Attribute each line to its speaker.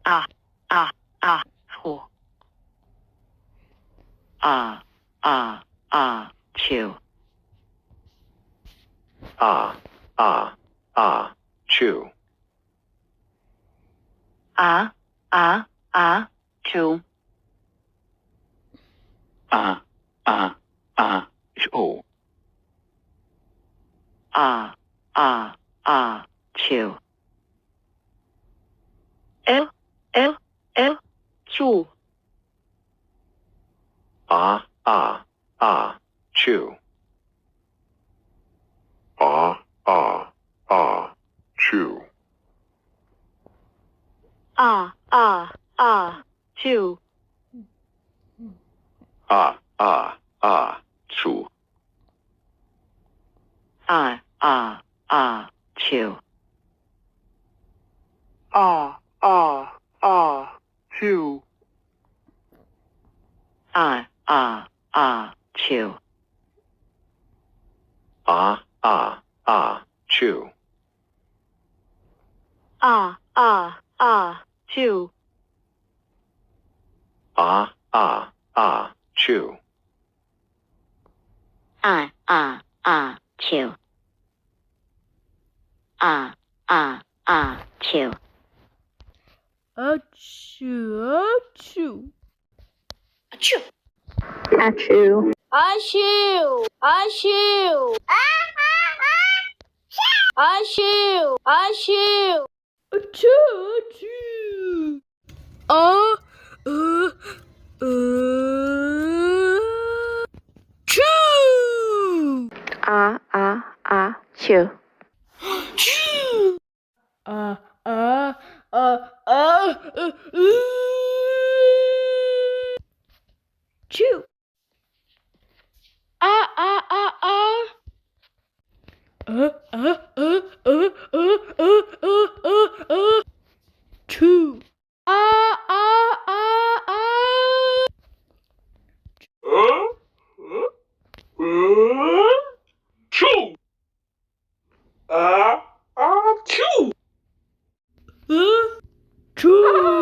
Speaker 1: ah, ah, ah, who. Chew.
Speaker 2: Chew.
Speaker 1: Chew.
Speaker 2: Show.
Speaker 1: Chew. Chew.
Speaker 2: Chew. Chew.
Speaker 1: Chew.
Speaker 2: Chew.
Speaker 1: Chew.
Speaker 2: Chew.
Speaker 1: Chew.
Speaker 2: Chew.
Speaker 1: Chew.
Speaker 2: Chew.
Speaker 1: Chew. Chew.
Speaker 3: Achoo.
Speaker 1: Achoo.
Speaker 3: Achoo. Achoo. Achoo. Achoo. Achoo. Achoo. Choo. Choo. Choo. Choo. Choo.
Speaker 2: Chew. Chew.
Speaker 3: Choo.